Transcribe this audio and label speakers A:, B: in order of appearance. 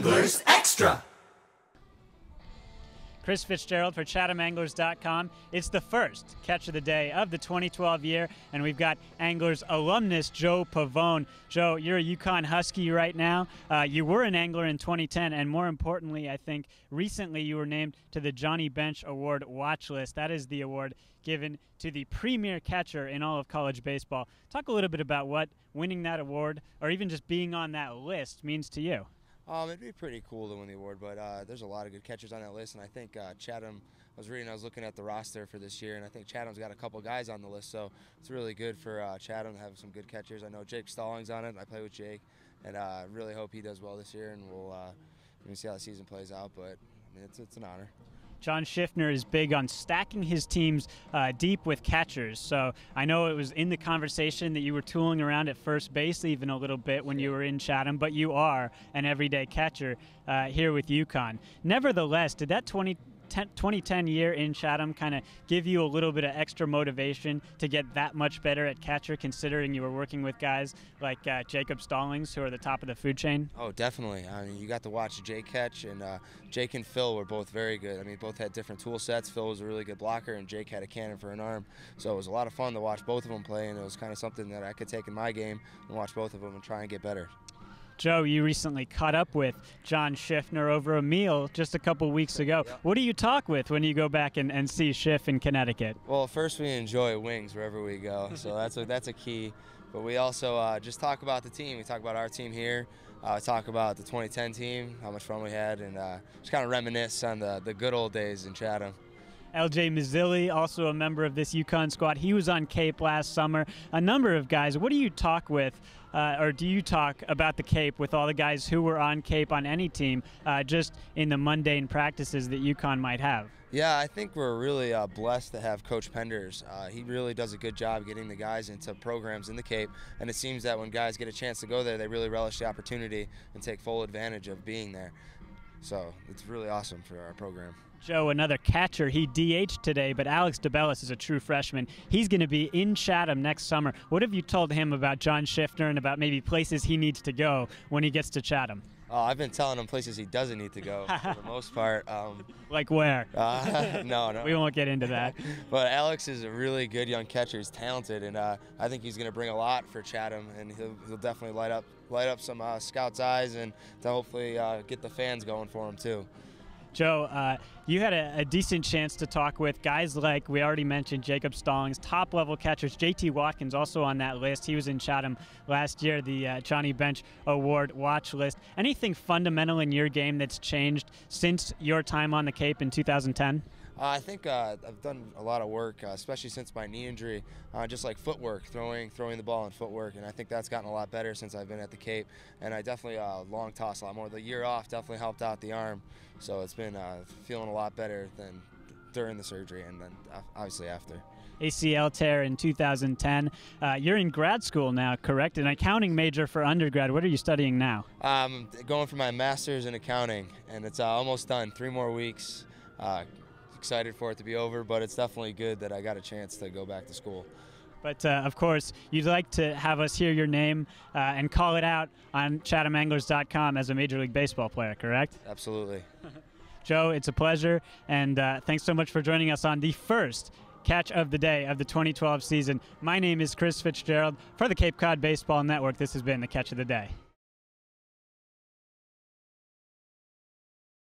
A: Anglers Extra.
B: Chris Fitzgerald for ChathamAnglers.com. It's the first Catch of the Day of the 2012 year, and we've got Anglers alumnus Joe Pavone. Joe, you're a UConn Husky right now. You were an angler in 2010, and more importantly, I think, recently you were named to the Johnny Bench Award watch list. That is the award given to the premier catcher in all of college baseball. Talk a little bit about what winning that award, or even just being on that list, means to you.
C: It'd be pretty cool to win the award, but there's a lot of good catchers on that list, and I think Chatham, I was looking at the roster for this year, and I think Chatham's got a couple guys on the list, so it's really good for Chatham to have some good catchers. I know Jake Stallings on it. I play with Jake, and I really hope he does well this year, and we'll see how the season plays out, but I mean, it's an honor.
B: John Schiffner is big on stacking his teams deep with catchers. So I know it was in the conversation that you were tooling around at first base even a little bit when you were in Chatham, but you are an everyday catcher here with UConn. Nevertheless, did that 2010 year in Chatham kind of give you a little bit of extra motivation to get that much better at catcher, considering you were working with guys like Jacob Stallings, who are the top of the food chain?
C: Oh, definitely. I mean, you got to watch Jake catch, and Jake and Phil were both very good. I mean, both had different tool sets. Phil was a really good blocker, and Jake had a cannon for an arm. So it was a lot of fun to watch both of them play, and it was kind of something that I could take in my game and watch both of them and try and get better.
B: Joe, you recently caught up with John Schiffner over a meal just a couple weeks ago. Yep. What do you talk with when you go back and see Schiff in Connecticut?
C: Well, first we enjoy wings wherever we go, so that's a key. But we also just talk about the team. We talk about our team here. Talk about the 2010 team, how much fun we had, and just kind of reminisce on the good old days in Chatham.
B: LJ Mazzilli, also a member of this UConn squad. He was on Cape last summer. A number of guys. What do you talk with, or do you talk about the Cape with all the guys who were on Cape on any team, just in the mundane practices that UConn might have?
C: Yeah, I think we're really blessed to have Coach Penders. He really does a good job getting the guys into programs in the Cape, and it seems that when guys get a chance to go there, they really relish the opportunity and take full advantage of being there. So it's really awesome for our program.
B: Joe, another catcher, he DH'd today, but Alex DeBellis is a true freshman. He's going to be in Chatham next summer. What have you told him about John Schiffner and about maybe places he needs to go when he gets to Chatham?
C: I've been telling him places he doesn't need to go for the most part.
B: Like where?
C: No.
B: We won't get into that.
C: But Alex is a really good young catcher. He's talented, and I think he's going to bring a lot for Chatham, and he'll definitely light up some scouts' eyes and to hopefully get the fans going for him too.
B: Joe, you had a decent chance to talk with guys like, we already mentioned, Jacob Stallings, top-level catchers. J.T. Watkins also on that list. He was in Chatham last year, the Johnny Bench Award watch list. Anything fundamental in your game that's changed since your time on the Cape in 2010?
C: I think I've done a lot of work, especially since my knee injury, just like footwork, throwing the ball and footwork, and I think that's gotten a lot better since I've been at the Cape. And I definitely long toss a lot more. The year off definitely helped out the arm, so it's been feeling a lot better than during the surgery and then obviously after.
B: ACL tear in 2010. You're in grad school now, correct? An accounting major for undergrad. What are you studying now?
C: I'm going for my master's in accounting, and it's almost done. 3 more weeks. Excited for it to be over, but it's definitely good that I got a chance to go back to school.
B: But of course, you'd like to have us hear your name and call it out on ChathamAnglers.com as a Major League Baseball player, correct?
C: Absolutely.
B: Joe, it's a pleasure, and thanks so much for joining us on the first Catch of the Day of the 2012 season. My name is Chris Fitzgerald. For the Cape Cod Baseball Network, this has been the Catch of the Day.